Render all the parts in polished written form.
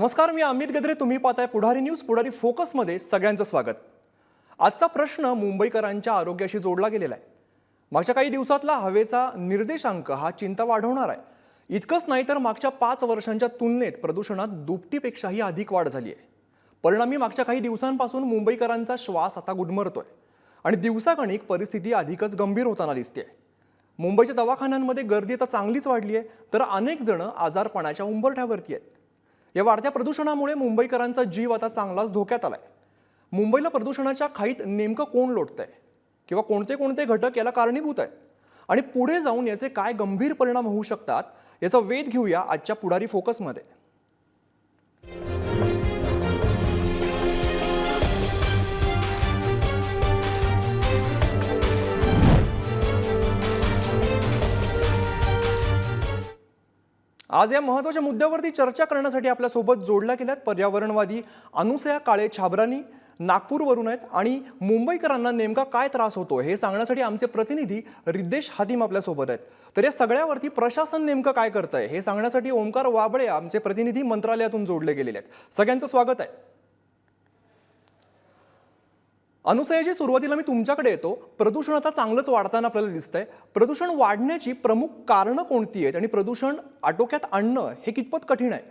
नमस्कार, मी अमित गद्रे. तुम्ही पाहताय पुढारी न्यूज. पुढारी फोकसमध्ये सगळ्यांचं स्वागत. आजचा प्रश्न मुंबईकरांच्या आरोग्याशी जोडला गेलेला आहे. मागच्या काही दिवसातला हवेचा निर्देशांक हा चिंता वाढवणार आहे. इतकंच नाही तर मागच्या 5 वर्षांच्या तुलनेत प्रदूषणात दुपटीपेक्षाही अधिक वाढ झाली आहे. परिणामी मागच्या काही दिवसांपासून मुंबईकरांचा श्वास आता गुदमरतोय आणि दिवसागणिक परिस्थिती अधिकच गंभीर होताना दिसते. मुंबईच्या दवाखान्यांमध्ये गर्दी आता चांगलीच वाढली आहे, तर अनेक जण आजारपणाच्या उंबरठ्यावरती आहेत. या वाढत्या प्रदूषणामुळे मुंबईकरांचा जीव आता चांगलाच धोक्यात आलाय. मुंबईला प्रदूषणाच्या खाईत नेमकं कोण लोटतंय किंवा कोणते कोणते घटक याला कारणीभूत आहेत आणि पुढे जाऊन याचे काय गंभीर परिणाम होऊ शकतात याचा वेध घेऊया आजच्या पुढारी फोकसमध्ये. आज या महत्त्वाच्या मुद्द्यावरती चर्चा करण्यासाठी आपल्यासोबत जोडल्या गेल्यात पर्यावरणवादी अनुसया काळे छाबरानी नागपूरवरून आहेत आणि मुंबईकरांना नेमका काय त्रास होतो हे सांगण्यासाठी आमचे प्रतिनिधी रिद्देश हातीम आपल्यासोबत आहेत. तर या सगळ्यावरती प्रशासन नेमकं काय करतंय हे सांगण्यासाठी ओमकार वाबळे आमचे प्रतिनिधी मंत्रालयातून जोडले गेलेले आहेत. सगळ्यांचं स्वागत आहे. अनुसयाजी, सुरुवातीला मी तुमच्याकडे येतो. प्रदूषण आता चांगलंच वाढताना आपल्याला दिसतंय. प्रदूषण वाढण्याची प्रमुख कारणं कोणती आहेत आणि प्रदूषण आटोक्यात आणणं हे कितपत कठीण आहे?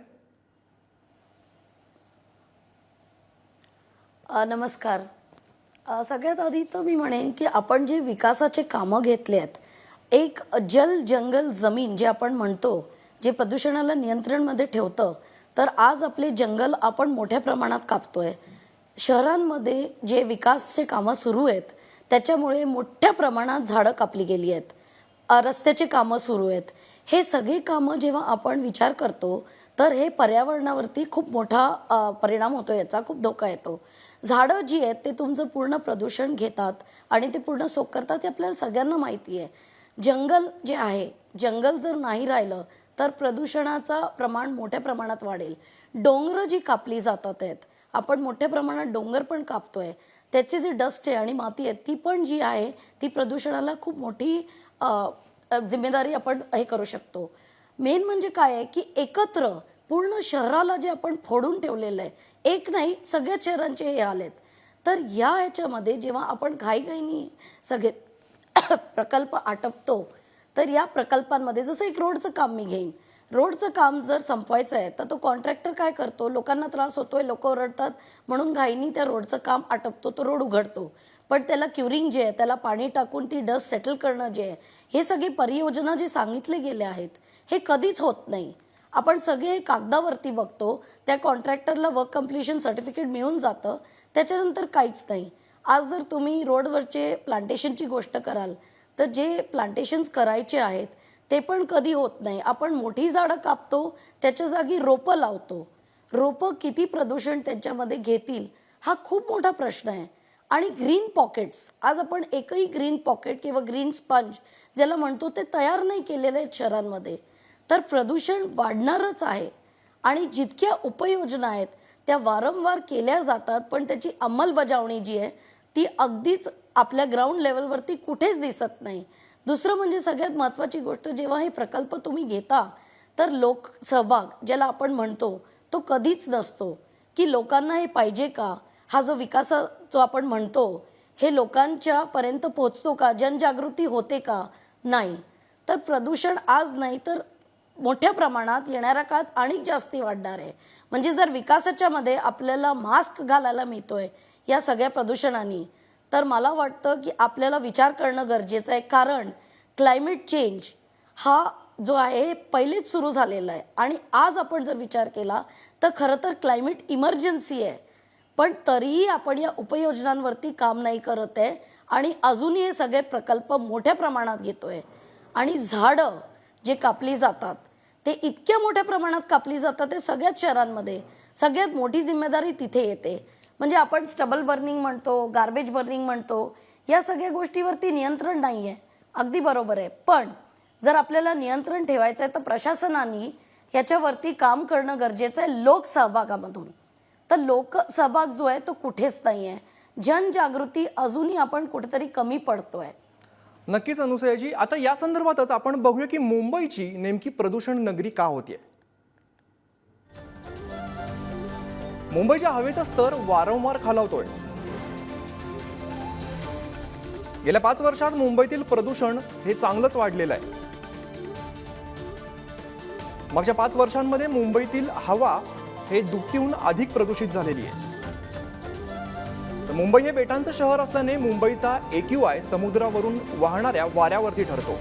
नमस्कार. सगळ्यात आधी तर मी म्हणेन की आपण जे विकासाचे कामं घेतले आहेत, एक जल जंगल जमीन जे आपण म्हणतो, जे प्रदूषणाला नियंत्रणमध्ये ठेवतं, तर आज आपले जंगल आपण मोठ्या प्रमाणात कापतोय. शहरांमध्ये जे विकासचे कामं सुरू आहेत त्याच्यामुळे मोठ्या प्रमाणात झाडं कापली गेली आहेत. रस्त्याचे कामं सुरू आहेत. हे सगळे कामं जेव्हा आपण विचार करतो तर हे पर्यावरणावरती खूप मोठा परिणाम होतो, याचा खूप धोका येतो. झाडं जी आहेत ते तुमचं पूर्ण प्रदूषण घेतात आणि ते पूर्ण सोक करतात, हे आपल्याला सगळ्यांना माहिती आहे. जंगल जे आहे, जंगल जर नाही राहिलं तर प्रदूषणाचं प्रमाण मोठ्या प्रमाणात वाढेल. डोंगरं जी कापली जातात आहेत, आपण मोठ्या प्रमाणात डोंगर पण कापतोय, त्याची जी डस्ट आहे आणि माती आहे ती पण जी आहे ती प्रदूषणाला खूप मोठी जिम्मेदारी आपण हे करू शकतो. मेन म्हणजे काय आहे की एकत्र पूर्ण शहराला जे आपण फोडून ठेवलेलं आहे, एक नाही सगळ्या शहरांचे हे हाल आहेत. तर या ह्याच्यामध्ये जेव्हा आपण घाईघाईनी सगळे प्रकल्प आटपतो, तर या प्रकल्पांमध्ये जसं एक रोडचं काम मी घेईन, रोडचं काम जर संपवायचं आहे तर तो कॉन्ट्रॅक्टर काय करतो, लोकांना त्रास होतोय, लोक ओरडतात म्हणून घाईनी त्या रोडचं काम आटपतो, तो रोड उघडतो. पण त्याला क्युरिंग जे आहे, त्याला पाणी टाकून ती डस्ट सेटल करणं जे आहे, हे सगळे परियोजना जे सांगितले गेले आहेत हे कधीच होत नाही. आपण सगळे कागदावरती बघतो, त्या कॉन्ट्रॅक्टरला वर्क कम्प्लिशन सर्टिफिकेट मिळून जातं, त्याच्यानंतर काहीच नाही. आज जर तुम्ही रोडवरचे प्लांटेशनची गोष्ट कराल तर जे प्लांटेशन्स करायचे आहेत ते पण कधी होत नाही. आपण मोठी झाडं कापतो, त्याच्या जागी रोपं लावतो. रोपं किती प्रदूषण त्यांच्यामध्ये घेतील हा खूप मोठा प्रश्न आहे. आणि ग्रीन पॉकेट्स, आज आपण एकही ग्रीन पॉकेट किंवा ग्रीन स्पंज ज्याला म्हणतो ते तयार नाही केलेले आहेत शहरांमध्ये, तर प्रदूषण वाढणारच आहे. आणि जितक्या उपाययोजना आहेत त्या वारंवार केल्या जातात, पण त्याची अंमलबजावणी जी आहे ती अगदीच आपल्या ग्राउंड लेवलवरती कुठेच दिसत नाही. दुसरं म्हणजे सगळ्यात महत्त्वाची गोष्ट, जेव्हा हे प्रकल्प तुम्ही घेता तर लोक सहभाग ज्याला आपण म्हणतो तो कधीच नसतो. की लोकांना हे पाहिजे का, हा जो विकास जो आपण म्हणतो हे लोकांच्या पर्यंत पोहोचतो का, जनजागृती होते का, नाही. तर प्रदूषण आज नाही तर मोठ्या प्रमाणात येणाऱ्या काळात अनेक जास्ती वाढणार आहे. म्हणजे जर विकासाच्या मध्ये आपल्याला मास्क घालायला मिळतोय या सगळ्या प्रदूषणाने, तर मला वाटतं की आपल्याला विचार करणं गरजेचं आहे. कारण क्लायमेट चेंज हा जो आहे पहिलेच सुरू झालेला आहे आणि आज आपण जर विचार केला तर खरं तर क्लायमेट इमर्जन्सी आहे. पण तरीही आपण या उपयोजनांवरती काम नाही करत आहे आणि अजूनही हे सगळे प्रकल्प मोठ्या प्रमाणात घेतोय. आणि झाडं जे कापली जातात ते इतक्या मोठ्या प्रमाणात कापली जातात, ते सगळ्याच शहरांमध्ये सगळ्यात मोठी जिम्मेदारी तिथे येते. म्हणजे आपण स्टबल बर्निंग म्हणतो, गार्बेज बर्निंग म्हणतो, या सगळ्या गोष्टीवरती नियंत्रण नाही आहे. अगदी बरोबर आहे. पण जर आपल्याला नियंत्रण ठेवायचं आहे तर प्रशासनाने याच्यावरती काम करणं गरजेचं आहे लोकसहभागामधून. तर लोकसहभाग जो आहे तो कुठेच नाही आहे. जनजागृती अजूनही आपण कुठेतरी कमी पडतोय. नक्कीच अनुसयाजी, आता या संदर्भातच आपण बघूया की मुंबईची नेमकी प्रदूषण नगरी का होतीये. मुंबईच्या हवेचा स्तर वारंवार खालावतोय. गेल्या 5 वर्षात मुंबईतील प्रदूषण हे चांगलंच वाढलेलं आहे. मागच्या 5 वर्षांमध्ये मुंबईतील हवा हे दुपटीहून अधिक प्रदूषित झालेली आहे. तर मुंबई हे बेटांचं शहर असल्याने मुंबईचा AQI समुद्रावरून वाहणाऱ्या वाऱ्यावरती ठरतो.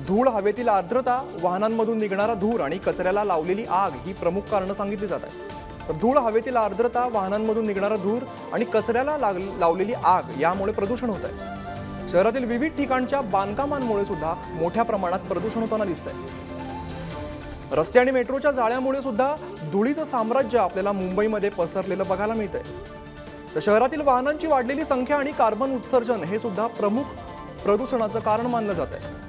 धूळ, हवेतील आर्द्रता, वाहनांमधून निघणारा धूर आणि कचऱ्याला लावलेली आग ही प्रमुख कारणं सांगितली जात आहेत. तर धूळ, हवेतील आर्द्रता, वाहनांमधून निघणारा धूर आणि कचऱ्याला लावलेली आग यामुळे प्रदूषण होत आहे. शहरातील विविध ठिकाणच्या बांधकामांमुळे सुद्धा मोठ्या प्रमाणात प्रदूषण होताना दिसतंय. रस्ते आणि मेट्रोच्या जाळ्यामुळे सुद्धा धुळीचं साम्राज्य आपल्याला मुंबईमध्ये पसरलेलं बघायला मिळतंय. तर शहरातील वाहनांची वाढलेली संख्या आणि कार्बन उत्सर्जन हे सुद्धा प्रमुख प्रदूषणाचं कारण मानलं जात आहे.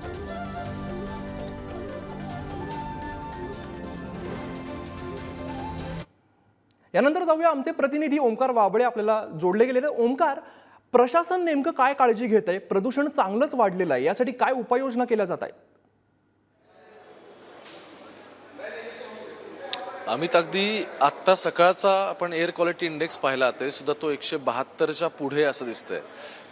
यानंतर जाऊया, आमचे प्रतिनिधी ओमकार वाबळे आपल्याला जोडले गेलेले. ओमकार, प्रशासन नेमकं काय काळजी घेत आहे? प्रदूषण चांगलंच वाढलेलं आहे, यासाठी काय उपाययोजना केल्या जात आहेत? अमित, अगदी आत्ता सकाळचा आपण एअर क्वालिटी इंडेक्स पाहिला तरी सुद्धा तो 172च्या पुढे असं दिसतंय.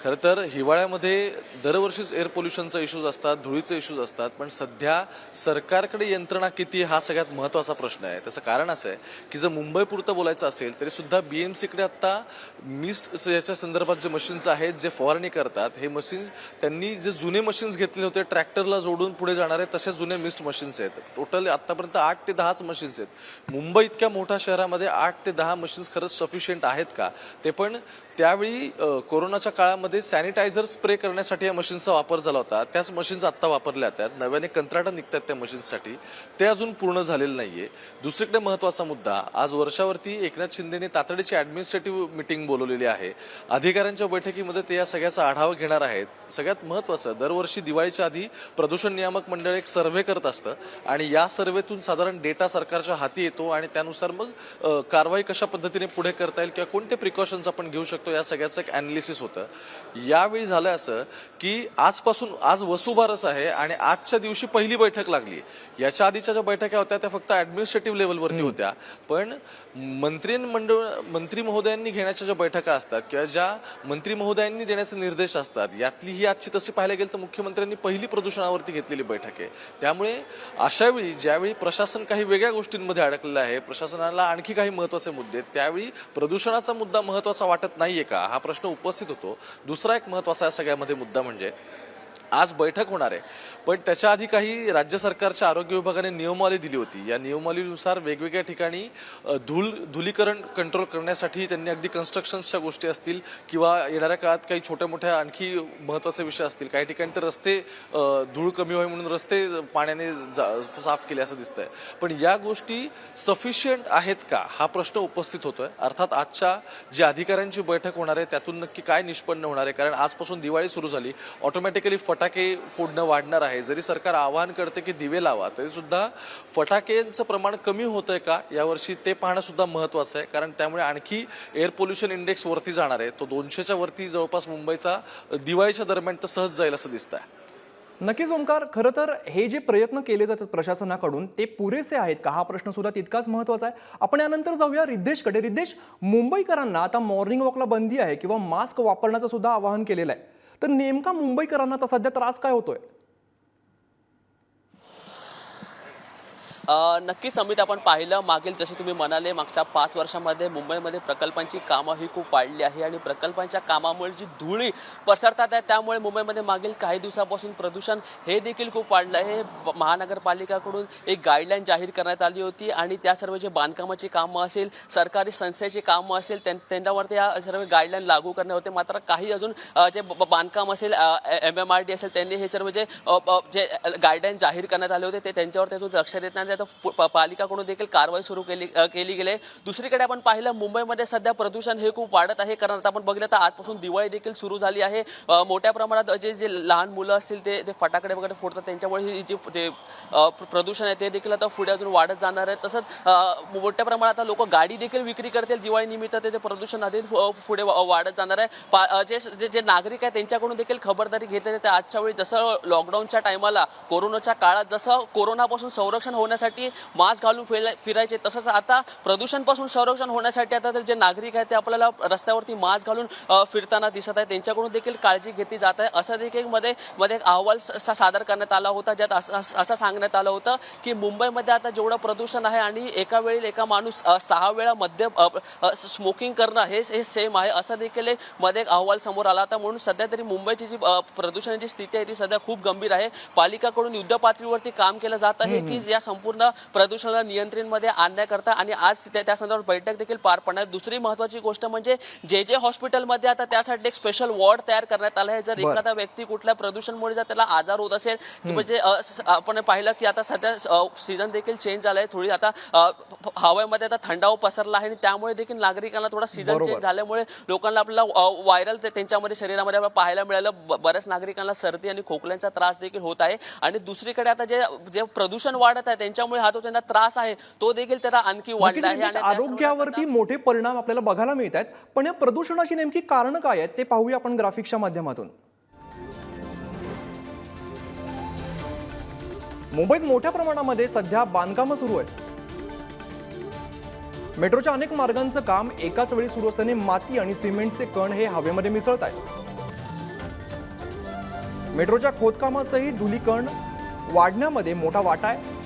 खरं तर हिवाळ्यामध्ये दरवर्षीच एअर पोल्युशनचा इश्यूज असतात, धुळीचे इश्यूज असतात, पण सध्या सरकारकडे यंत्रणा किती हा सगळ्यात महत्त्वाचा प्रश्न आहे. त्याचं कारण असं आहे की जर मुंबईपुरतं बोलायचं असेल तरी सुद्धा BMCकडे आत्ता मिस्ट याच्या संदर्भात जे मशीन्स आहेत जे फवारणी करतात, हे मशीन्स त्यांनी जे जुने मशीन्स घेतले होते ट्रॅक्टरला जोडून पुढे जाणारे तसे जुने मिस्ट मशीन्स आहेत. टोटल आत्तापर्यंत 8 ते 10च मशीन्स आहेत. मुंबई इतक्या मोठ्या शहरामध्ये 8 ते 10 मशीन्स खरंच सफिशियंट आहेत का? ते पण त्यावेळी कोरोनाच्या काळामध्ये सॅनिटायझर स्प्रे करण्यासाठी या मशीन्सचा वापर झाला होता. त्याच मशीन्स आत्ता वापरल्या जातात. नव्याने कंत्राटं निघतात त्या मशीन्ससाठी. ते अजून पूर्ण झालेलं नाहीये. दुसरीकडे महत्त्वाचा मुद्दा, आज वर्षावरती एकनाथ शिंदेने तातडीची ॲडमिनिस्ट्रेटिव्ह मिटिंग बोलवलेली आहे. अधिकाऱ्यांच्या बैठकीमध्ये ते या सगळ्याचा आढावा घेणार आहेत. सगळ्यात महत्त्वाचं, दरवर्षी दिवाळीच्या आधी प्रदूषण नियामक मंडळ एक सर्व्हे करत असतं आणि या सर्व्हेतून साधारण डेटा सरकारच्या हाती येतो आणि त्यानुसार मग कारवाई कशा पद्धतीने पुढे करता येईल किंवा कोणते प्रिकॉशन्स आपण घेऊ शकतो या सगळ्याचं एक ॲनालिसिस होतं. यावेळी झालं असं की आज वसुबारस आहे आणि आजच्या दिवशी पहिली बैठक लागली. याच्या आधीच्या ज्या बैठका होत्या त्या फक्त ॲडमिनिस्ट्रेटिव्ह लेवलवरती होत्या, पण मंत्री महोदयांनी घेण्याच्या ज्या बैठका असतात किंवा ज्या मंत्री महोदयांनी देण्याचे निर्देश असतात, यातली ही आजची तशी पाहायला गेलं तर मुख्यमंत्र्यांनी पहिली प्रदूषणावरती घेतलेली बैठक आहे. त्यामुळे अशावेळी ज्यावेळी प्रशासन काही वेगळ्या गोष्टींमध्ये अडकलेलं आहे, प्रशासनाला आणखी काही महत्त्वाचे मुद्दे आहेत, त्यावेळी प्रदूषणाचा मुद्दा महत्त्वाचा वाटत नाहीये का, हा प्रश्न उपस्थित होतो. दुसरा एक महत्त्वाचा या सगळ्यामध्ये मुद्दा म्हणजे आज बैठक होणार आहे, पण त्याच्या आधी काही राज्य सरकारच्या आरोग्य विभागाने नियमावली दिली होती. या नियमावलीनुसार वेगवेगळ्या ठिकाणी धुलीकरण कंट्रोल करण्यासाठी त्यांनी अगदी कन्स्ट्रक्शन्सच्या गोष्टी असतील किंवा येणाऱ्या काळात काही छोट्या मोठ्या आणखी महत्त्वाचे विषय असतील. काही ठिकाणी तर रस्ते धूळ कमी व्हावी म्हणून रस्ते पाण्याने साफ केले असं दिसतंय. पण या गोष्टी सफिशियंट आहेत का हा प्रश्न उपस्थित होतोय. अर्थात आजच्या जी अधिकाऱ्यांची बैठक होणार आहे त्यातून नक्की काय निष्पन्न होणार आहे, कारण आजपासून दिवाळी सुरू झाली, ऑटोमॅटिकली फटाके फोडणं वाढणार आहे. जरी सरकार आवाहन करते की दिवे लावा, तरी सुद्धा फटाक्यांचं प्रमाण कमी होतंय का यावर्षी ते पाहणं सुद्धा महत्त्वाचं आहे, कारण त्यामुळे आणखी एअर पोल्युशन इंडेक्स वरती जाणार आहे. तो 200च्या वरती जवळपास मुंबईचा दिवाळीच्या दरम्यान तर सहज जाईल असं दिसतंय. नक्कीच ओमकार, खरं तर हे जे प्रयत्न केले जातात प्रशासनाकडून ते पुरेसे आहेत का, हा प्रश्न सुद्धा तितकाच महत्त्वाचा आहे. आपण यानंतर जाऊया रिद्धेशकडे. रिद्धेश, मुंबईकरांना आता मॉर्निंग वॉकला बंदी आहे किंवा मास्क वापरण्याचं सुद्धा आवाहन केलेलं आहे, तर नेमका मुंबईकरांना आता सध्या त्रास काय होतोय? नक्कीच अमित, आपण पाहिलं मागील जसे तुम्ही म्हणाले मागच्या 5 वर्षांमध्ये मुंबईमध्ये प्रकल्पांची कामं ही खूप वाढली आहे आणि प्रकल्पांच्या कामामुळे जी धुळी पसरतात आहे त्यामुळे मुंबईमध्ये मागील काही दिवसापासून प्रदूषण हे देखील खूप वाढलं आहे. महानगरपालिकाकडून एक गाईडलाईन जाहीर करण्यात आली होती आणि त्या सर्व जे बांधकामाची कामं असेल, सरकारी संस्थेची कामं असेल, त्यांच्यावरती या सर्व गाईडलाईन लागू करणे होते. मात्र काही अजून जे बांधकाम असेल, MMRD असेल, त्यांनी हे सर्व जे गाईडलाईन जाहीर करण्यात आले होते ते त्यांच्यावर त्यातून लक्ष देत नाही. पालिकाकडून देखील कारवाई सुरू केली गेली. दुसरीकडे आपण पाहिलं मुंबईमध्ये सध्या प्रदूषण हे खूप वाढत आहे, कारण आता आपण बघितलं तर आजपासून दिवाळी देखील सुरू झाली आहे. मोठ्या प्रमाणात जे लहान मुलं असतील ते फटाकडे वगैरे फोडतात, त्यांच्यामुळे ही जे प्रदूषण आहे ते देखील आता पुढे अजून वाढत जाणार आहे. तसंच मोठ्या प्रमाणात लोक गाडी देखील विक्री करतील दिवाळी निमित्त, ते प्रदूषण अधिक पुढे वाढत जाणार आहे. जे नागरिक आहेत त्यांच्याकडून देखील खबरदारी घेतली जाते. आजच्या वेळी जसं लॉकडाऊनच्या टायमाला कोरोनाच्या काळात जसं कोरोनापासून संरक्षण होण्यासाठी होण्यासाठी मास्क घालून फिरायचे. तसंच आता प्रदूषणपासून संरक्षण होण्यासाठी आता तर जे नागरिक आहेत ते आपल्याला रस्त्यावरती मास्क घालून फिरताना दिसत आहेत. त्यांच्याकडून देखील काळजी घेतली जात आहे. असं देखील मध्ये एक अहवाल सादर करण्यात आला होता, ज्यात असं सांगण्यात आलं होतं की मुंबईमध्ये आता जेवढं प्रदूषण आहे आणि एका वेळी एका माणूस 6 वेळा मद्य स्मोकिंग करणं हे सेम आहे, असं देखील मध्ये एक अहवाल समोर आला होता. म्हणून सध्या तरी मुंबईची जी प्रदूषणाची स्थिती आहे ती सध्या खूप गंभीर आहे. पालिकाकडून युद्ध पातळीवरती काम केलं जात आहे की या संपूर्ण प्रदूषणाला नियंत्रणमध्ये आणण्याकरता, आणि आज त्या संदर्भात बैठक देखील पार पडणार. दुसरी महत्त्वाची गोष्ट म्हणजे जे हॉस्पिटलमध्ये आता त्यासाठी एक स्पेशल वॉर्ड तयार करण्यात आलं आहे. जर एखादा व्यक्ती कुठल्या प्रदूषणमुळे जर त्याला आजार होत असेल की म्हणजे आपण पाहिलं की आता सध्या सीझन देखील चेंज झालाय, थोडी आता हवेमध्ये आता थंडावा पसरला आहे आणि त्यामुळे देखील नागरिकांना थोडा सीझन चेंज झाल्यामुळे लोकांना आपल्याला व्हायरल त्यांच्यामध्ये शरीरामध्ये पाहायला मिळालं. बऱ्याच नागरिकांना सर्दी आणि खोकल्यांचा त्रास देखील होत आहे. आणि दुसरीकडे आता जे प्रदूषण वाढत आहे त्यांच्यामुळे हा जो त्यांना त्रास आहे तो देखील त्याला आणखी वाढला आहे. आणि आरोग्यावरती मोठे परिणाम आपल्याला बघायला मिळत आहेत. पण या प्रदूषणाची नेमकी कारणं काय आहेत ते पाहूया आपण ग्राफिक्सच्या माध्यमातून. मुंबईत मोठ्या प्रमाणामध्ये सध्या बांधकामं सुरू आहेत. मेट्रोच्या अनेक मार्गांचं काम एकाच वेळी सुरू असल्याने माती आणि सिमेंटचे कण हे हवेमध्ये मिसळत आहेत. मेट्रोच्या खोदकामाचंही धुलीकण वाढण्यामध्ये मोठा वाटा आहे.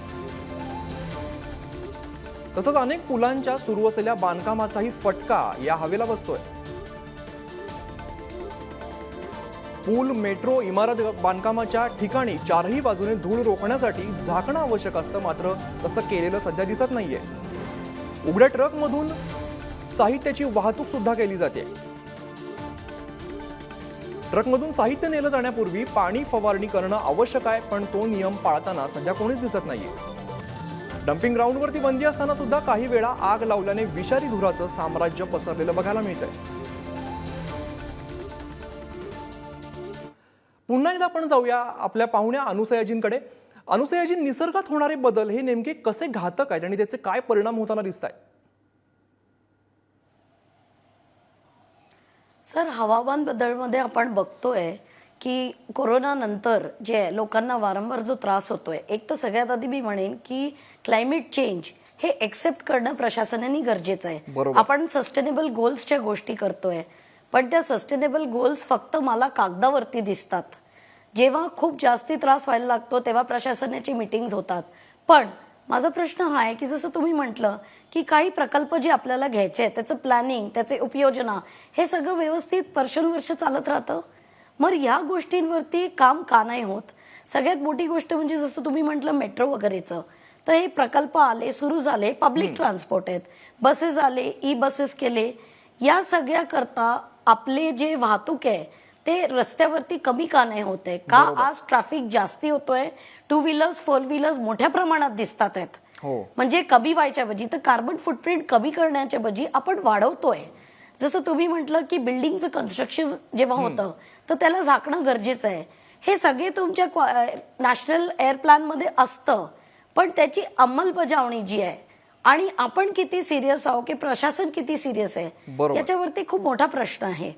तसंच अनेक पुलांच्या सुरू असलेल्या बांधकामाचाही फटका या हवेला बसतोय. पूल, मेट्रो, इमारत बांधकामाच्या ठिकाणी चारही बाजूने धूळ रोखण्यासाठी झाकणं आवश्यक असतं, मात्र तसं केलेलं सध्या दिसत नाहीये. उघड्या ट्रकमधून साहित्याची वाहतूक सुद्धा केली जाते. ट्रकमधून साहित्य नेलं जाण्यापूर्वी पाणी फवारणी करणं आवश्यक आहे, पण तो नियम पाळताना सध्या कोणीच दिसत नाहीये. डम्पिंग ग्राउंडवरती बंदी असताना सुद्धा काही वेळा आग लावल्याने विषारी धुराचं साम्राज्य पसरलेलं बघायला मिळतंय. पुन्हा एकदा आपण जाऊया आपल्या पाहुण्या अनुसयाजींकडे. अनुसयाजी, निसर्गात होणारे बदल हे नेमके कसे घातक आहेत आणि त्याचे काय परिणाम होताना दिसत आहेत? सर, हवामान बदलमध्ये आपण बघतोय की कोरोना नंतर जे लोकांना वारंवार जो त्रास होतोय, एक तर सगळ्यात आधी मी म्हणेन की क्लायमेट चेंज हे एक्सेप्ट करणं प्रशासनाने गरजेचं आहे. बरोबर. आपण सस्टेनेबल गोल्सच्या गोष्टी करतोय, पण त्या सस्टेनेबल गोल्स फक्त मला कागदावरती दिसतात. जेव्हा खूप जास्ती त्रास व्हायला लागतो तेव्हा प्रशासनाची मीटिंग्स होतात. पण माझा प्रश्न हा आहे की जसं तुम्ही म्हटलं की काही प्रकल्प जे आपल्याला घ्यायचे आहेत त्याचं प्लॅनिंग, त्याचे उपयोजना हे सगळं व्यवस्थित वर्षानुवर्ष चालत राहतं. मग या गोष्टींवरती काम का नाही होत? सगळ्यात मोठी गोष्ट म्हणजे जसं तुम्ही म्हटलं मेट्रो वगैरेचं, तर हे प्रकल्प आले, सुरू झाले, पब्लिक ट्रान्सपोर्ट आहेत, बसेस आले, ई बसेस केले. या सगळ्या करता आपले जे वाहतूक आहे ते रस्त्यावरती कमी का नाही होते? का आज ट्रॅफिक जास्ती होतोय? 2 व्हीलर्स 4 व्हीलर्स मोठ्या प्रमाणात दिसतात आहेत. म्हणजे कमी व्हायच्या ऐवजी तर कार्बन फुटप्रिंट कमी करण्याच्या ऐवजी आपण वाढवतोय. जसं तुम्ही म्हटलं की बिल्डिंगचं कन्स्ट्रक्शन जेव्हा होतं तर त्याला झाकणं गरजेचं आहे. हे सगळे तुमच्या नॅशनल एअर प्लॅनमध्ये असतं, पण त्याची अंमलबजावणी जी आहे आणि आपण किती सिरियस आहोत की प्रशासन किती सिरियस आहे याच्यावरती खूप मोठा प्रश्न आहे.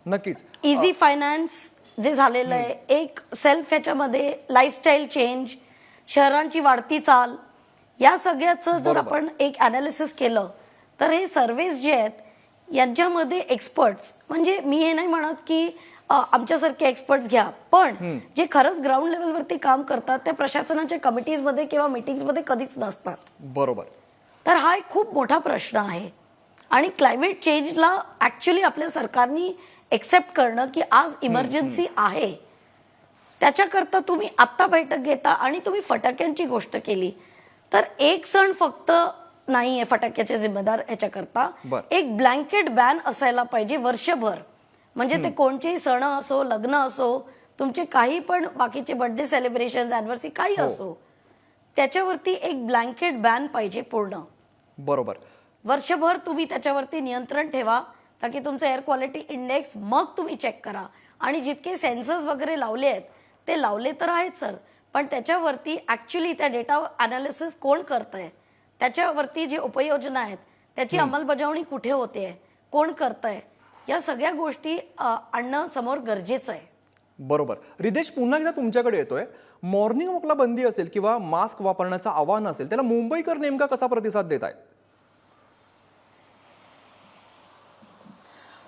नक्कीच. इझी फायनान्स जे झालेलं आहे, एक सेल्फ ह्याच्यामध्ये लाईफस्टाईल चेंज, शहरांची वाढती चाल, या सगळ्याचं जर आपण एक अनालिसिस केलं तर हे सर्व्हेज जे आहेत यांच्यामध्ये एक्सपर्ट्स, म्हणजे मी हे नाही म्हणत की आमच्यासारखे एक्सपर्ट्स घ्या, पण जे खरंच ग्राउंड लेवलवरती काम करतात त्या प्रशासनाच्या कमिटीजमध्ये किंवा मीटिंग्समध्ये कधीच नसतात. बरोबर. तर हा एक खूप मोठा प्रश्न आहे. आणि क्लायमेट चेंजला ऍक्च्युली आपल्या सरकारनी एक्सेप्ट करणं की आज इमर्जन्सी आहे, त्याच्याकरता तुम्ही आत्ता बैठक घेता आणि तुम्ही फटाक्यांची गोष्ट केली तर एक सण फक्त नाहीये फटाक्याचे जिम्मेदार ह्याच्याकरता. एक ब्लँकेट बॅन असायला पाहिजे वर्षभर. म्हणजे ते कोणतेही सण असो, लग्न असो, तुमचे काही पण बाकीचे बर्थडे सेलिब्रेशन, अॅनिव्हर्सरी काही असो, त्याच्यावरती एक ब्लँकेट बॅन पाहिजे पूर्ण. बरोबर. वर्षभर तुम्ही त्याच्यावरती नियंत्रण ठेवा ताकी तुमचं एअर क्वालिटी इंडेक्स मग तुम्ही चेक करा. आणि जितके सेन्सर्स वगैरे लावले आहेत ते लावले तर आहेत सर, पण त्याच्यावरती ऍक्च्युली त्या डेटा अनालिसिस कोण करतंय, त्याच्यावरती जे उपाययोजना आहेत त्याची अंमलबजावणी कुठे होते, कोण करतंय, या सगळ्या गोष्टी आणणं समोर गरजेचं आहे. बरोबर. रिदेश, पुन्हा एकदा तुमच्याकडे येतोय. मॉर्निंग वॉकला बंदी असेल किंवा मास्क वापरण्याचं आव्हान असेल, त्याला मुंबईकर नेमका कसा प्रतिसाद देत आहेत?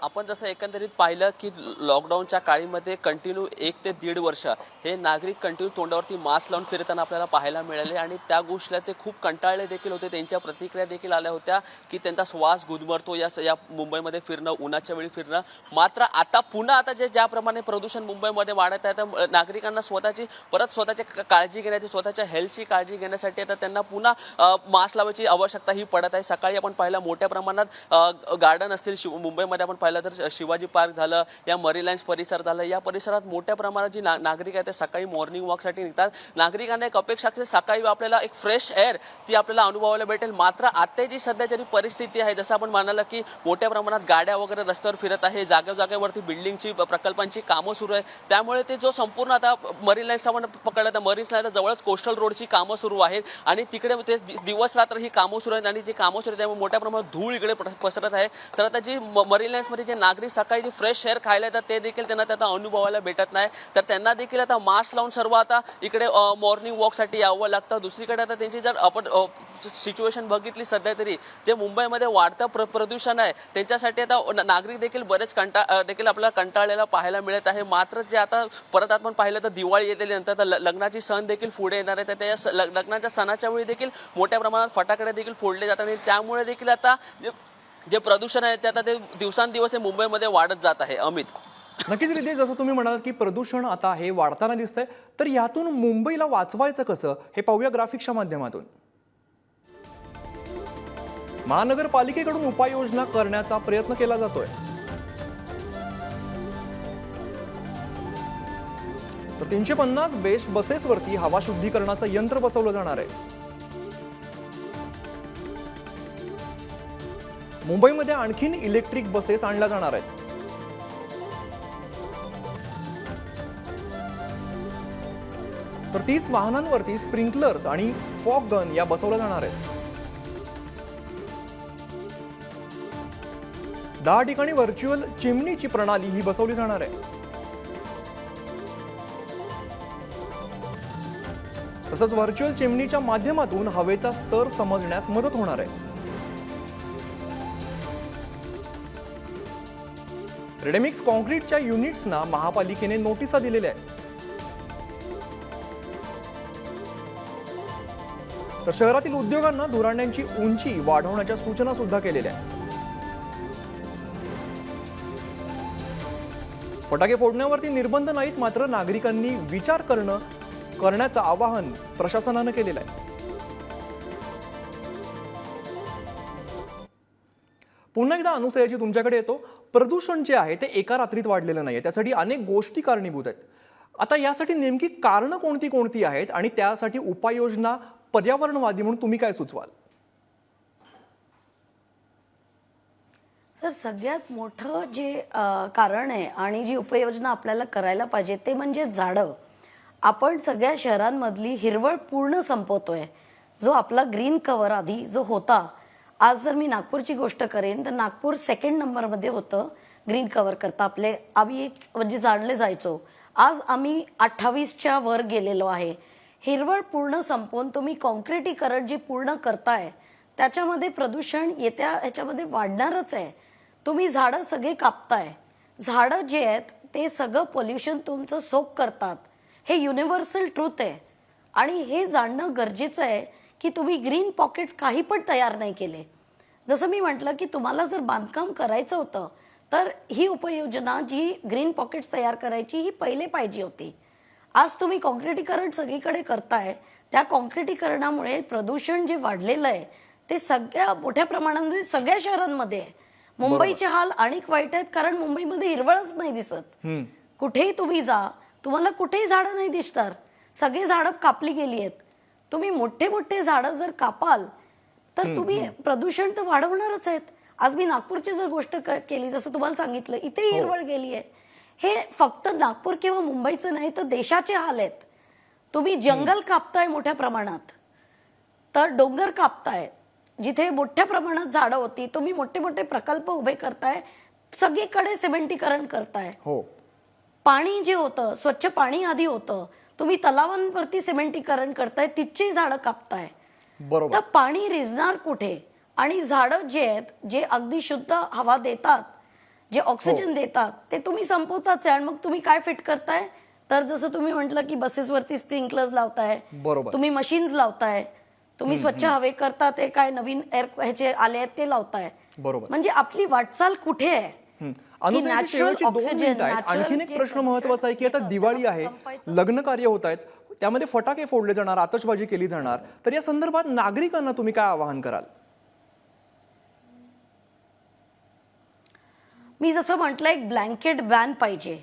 आपण जसं एकंदरीत पाहिलं की लॉकडाऊनच्या काळीमध्ये कंटिन्यू 1 ते 1.5 वर्ष हे नागरिक कंटिन्यू तोंडावरती मास्क लावून फिरताना आपल्याला पाहायला मिळाले आणि त्या गोष्टीला ते खूप कंटाळले देखील होते. त्यांच्या प्रतिक्रिया देखील आल्या होत्या की त्यांचा श्वास गुदमरतो या मुंबईमध्ये फिरणं, उन्हाच्या वेळी फिरणं. मात्र आता पुन्हा आता ज्याप्रमाणे प्रदूषण मुंबईमध्ये वाढत आहे तर नागरिकांना स्वतःची काळजी घेण्याची, स्वतःच्या हेल्थची काळजी घेण्यासाठी आता त्यांना पुन्हा मास्क लावायची आवश्यकता ही पडत आहे. सकाळी आपण पाहिलं मोठ्या प्रमाणात गार्डन असतील मुंबईमध्ये आपण पाहिलं तर शिवाजी पार्क झालं, या मरीन लाईन्स परिसर झालं, या परिसरात मोठ्या प्रमाणात जी नागरिक आहेत ते सकाळी मॉर्निंग वॉकसाठी निघतात. नागरिकांना एक अपेक्षा की सकाळी आपल्याला एक फ्रेश एअर ती आपल्याला अनुभवायला भेटेल. मात्र आता जी सध्याची परिस्थिती आहे, जसं आपण म्हणाला की मोठ्या प्रमाणात गाड्या वगैरे रस्त्यावर फिरत आहे, जागेवरती बिल्डिंगची प्रकल्पांची कामं सुरू आहे. त्यामुळे ते जो संपूर्ण आता मरीन लाईन्स आपण पकडलं तर मरीन लाईन्स जवळच कोस्टल रोडची कामं सुरू आहेत आणि तिकडे ते दिवस रात्र ही कामं सुरू आहेत आणि ती कामं सुरू आहेत त्यामुळे मोठ्या प्रमाणात धूळ इकडे पसरत आहे. तर आता जी मरीन लाईन्स जे नागरिक सकाळी जे फ्रेश एअर खायला येतात ते देखील त्यांना त्याचा अनुभवायला भेटत नाही. तर त्यांना देखील आता मास्क लावून सर्व आता इकडे मॉर्निंग वॉकसाठी यावं लागतं. दुसरीकडे आता त्यांची जर आपण सिच्युएशन बघितली सध्या तरी जे मुंबईमध्ये वाढतं प्रदूषण आहे त्यांच्यासाठी आता नागरिक देखील बरेच देखील आपल्याला कंटाळलेला पाहायला मिळत आहे. मात्र जे आता परत आपण पाहिलं तर दिवाळी येतेली नंतर तर लग्नाची सण देखील पुढे येणार आहे. तर त्या लग्नाच्या सणाच्या वेळी देखील मोठ्या प्रमाणात फटाकडे देखील फोडले जातात आणि त्यामुळे देखील आता जे प्रदूषण आहे ते आता ते दिवसांदिवस मुंबईमध्ये वाढत जात आहे. अमित, नक्कीच रितेश, जसं तुम्ही म्हणालात की प्रदूषण आता हे वाढताना दिसतंय, तर यातून मुंबईला वाचवायचं कसं हे पाहूया ग्राफिक्सच्या माध्यमातून. महानगरपालिकेकडून उपाययोजना करण्याचा प्रयत्न केला जातोय. तर 350 बेस्ट बसेसवरती हवा शुद्धीकरणाचं यंत्र बसवलं जाणार आहे. मुंबईमध्ये आणखीन इलेक्ट्रिक बसेस आणल्या जाणार आहेत. तर 30 वाहनांवरती स्प्रिंकलर्स आणि फॉग गन या बसवल्या जाणार आहेत. 10 ठिकाणी व्हर्च्युअल चिमणीची प्रणाली ही बसवली जाणार आहे. तसंच व्हर्च्युअल चिमणीच्या माध्यमातून हवेचा स्तर समजण्यास मदत होणार आहे. रेडीमिक्स कॉन्क्रीटच्या युनिट्सना महापालिकेने नोटिसा दिलेल्या आहेत. तर शहरातील उद्योगांना धुरांड्यांची उंची वाढवण्याच्या सूचना सुद्धा केलेल्या आहेत. फटाके फोडण्यावरती निर्बंध नाहीत, मात्र नागरिकांनी विचार करण्याचं आवाहन प्रशासनानं केलेलं आहे. पुन्हा एकदा अनुसयाची तुमच्याकडे येतो. प्रदूषण जे आहे ते एका रात्रीत वाढलेलं नाहीये, त्यासाठी अनेक गोष्टी कारणीभूत आहेत. आता यासाठी नेमकी कारणं कोणती आहेत आणि त्यासाठी उपाययोजना पर्यावरणवादी म्हणून तुम्ही काय सुचवाल? सर, सगळ्यात मोठं जे कारण आहे आणि जी उपाययोजना आपल्याला करायला पाहिजे ते म्हणजे झाडं. आपण सगळ्या शहरांमधली हिरवळ पूर्ण संपवतोय. जो आपला ग्रीन कव्हर आधी जो होता, आज जर मी नागपूरची गोष्ट करेन तर नागपूर 2nd नंबरमध्ये होतं ग्रीन कव्हर करता. आम्ही म्हणजे जाणले जायचो. आज आम्ही 28च्या वर गेलेलो आहे. हिरवळ पूर्ण संपवून तुम्ही कॉन्क्रिटीकरण जे पूर्ण करताय त्याच्यामध्ये प्रदूषण ह्याच्यामध्ये वाढणारच आहे. तुम्ही झाडं सगळे कापताय. झाडं जे आहेत ते सगळं पोल्युशन तुमचं सोक करतात. हे युनिव्हर्सल ट्रूथ आहे आणि हे जाणणं गरजेचं आहे की तुम्ही ग्रीन पॉकेट्स काही पण तयार नाही केले. जसं मी म्हटलं की तुम्हाला जर बांधकाम करायचं होतं तर ही उपाययोजना जी ग्रीन पॉकेट्स तयार करायची ही पहिले पाहिजे होती. आज तुम्ही कॉन्क्रिटीकरण सगळीकडे करताय. त्या कॉन्क्रिटीकरणामुळे प्रदूषण जे वाढलेलं आहे ते सगळ्या मोठ्या प्रमाणामध्ये सगळ्या शहरांमध्ये आहे. मुंबईचे हाल आणिक वाईट आहेत कारण मुंबईमध्ये हिरवळच नाही दिसत. कुठेही तुम्ही जा, तुम्हाला कुठेही झाडं नाही दिसणार. सगळी झाडं कापली गेली आहेत. तुम्ही मोठे मोठे झाडं जर कापाल तर तुम्ही प्रदूषण तर वाढवणारच आहेत. आज मी नागपूरची जर गोष्ट केली, जसं तुम्हाला सांगितलं, इथे हिरवळ गेली आहे. हे फक्त नागपूर किंवा मुंबईचं नाही तर देशाचे हाल आहेत. तुम्ही जंगल कापताय मोठ्या प्रमाणात, तर डोंगर कापताय जिथे मोठ्या प्रमाणात झाडं होती. तुम्ही मोठे मोठे प्रकल्प उभे करताय, सगळीकडे सिमेंटीकरण करताय. हो, पाणी जे होतं स्वच्छ पाणी आधी होतं, तुम्ही तलावांवरती सिमेंटीकरण करताय, तिथची झाडं कापताय. बरोबर. तर पाणी रिजणार कुठे? आणि झाडं जे आहेत, जे अगदी शुद्ध हवा देतात, जे ऑक्सिजन देतात, ते तुम्ही संपवताच आहे. आणि मग तुम्ही काय फिट करताय? तर जसं तुम्ही म्हटलं की बसेसवरती स्प्रिंकलर्स लावताय, बरोबर. तुम्ही मशीन्स लावताय, तुम्ही स्वच्छ हवे करता, ते काय नवीन एअर ह्याचे आले आहेत ते लावताय. बरोबर. म्हणजे आपली वाटचाल कुठे आहे? अनुसया, natural शेवटची 2 oxygen, मिनिटं आहेत. natural आणखीन एक जे प्रश्न प्रदूषण महत्वाचा आहे की आता होतं, दिवाळी त्याला आहे, संपवायचं. लग्न कार्य होत आहेत, त्यामध्ये फटाके फोडले जाणार, आतषबाजी केली जाणार, तर या संदर्भात नागरिकांना तुम्ही काय आवाहन कराल? मी जसं म्हटलं, एक ब्लँकेट बॅन पाहिजे.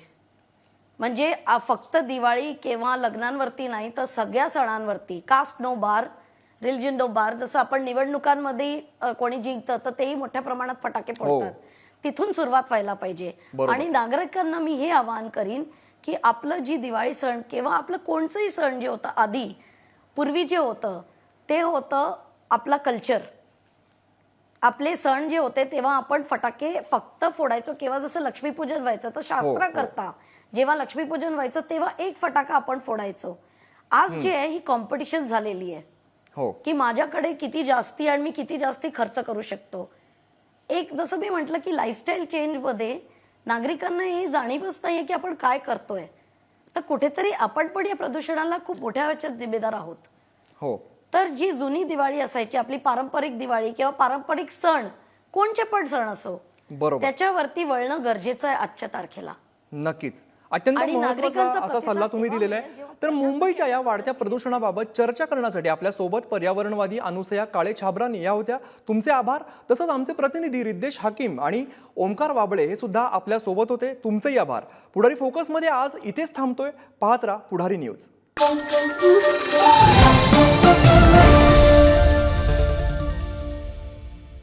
म्हणजे फक्त दिवाळी किंवा लग्नांवरती नाही, तर सगळ्या सणांवरती. कास्ट नो बार, रिलिजन नो बार. जसं आपण निवडणुकांमध्ये कोणी जिंकतं तर तेही मोठ्या प्रमाणात फटाके फोडतात. तिथून सुरुवात व्हायला पाहिजे. बरोबर. आणि नागरिकांना मी हे आवाहन करीन की आपलं जी दिवाळी सण किंवा आपलं कोणचंही सण जे होतं आधी, पूर्वी जे होतं ते होतं आपला कल्चर. आपले सण जे होते तेव्हा आपण फटाके फक्त फोडायचो. किंवा जसं लक्ष्मीपूजन व्हायचं तर शास्त्र करता जेव्हा लक्ष्मीपूजन व्हायचं तेव्हा एक फटाका आपण फोडायचो. आज जे आहे ही कॉम्पिटिशन झालेली आहे हो. की माझ्याकडे किती जास्ती आणि मी किती जास्ती खर्च करू शकतो. एक जसं मी म्हटलं की लाईफस्टाईल चेंजमध्ये नागरिकांना हे जाणीवच नाहीये की आपण काय करतोय. तर कुठेतरी आपण पण या प्रदूषणाला खूप मोठ्या ह्याच्यात जिम्मेदार आहोत. हो. तर जी जुनी दिवाळी असायची, आपली पारंपरिक दिवाळी किंवा पारंपरिक सण, कोणचे पण सण असो, बरोबर. त्याच्यावरती वळणं गरजेचं आहे आजच्या तारखेला. नक्कीच. अत्यंत आणि महत्त्वाचा नागरिकांचा असा सल्ला प्रतिसाद तुम्ही दिलेला तेव्हा आहे. मिळेल तर मुंबईच्या या वाढत्या प्रदूषणाबाबत चर्चा करण्यासाठी आपल्या सोबत पर्यावरणवादी अनुसया काळे छाबरानी या होत्या. तुमचे आभार. तसंच आमचे प्रतिनिधी रिद्देश हाकीम आणि ओमकार वाबळे हे सुद्धा आपल्या सोबत होते. तुमचेही आभार. पुढारी फोकसमध्ये आज इथेच थांबतोय. पाहत राहा पुढारी न्यूज.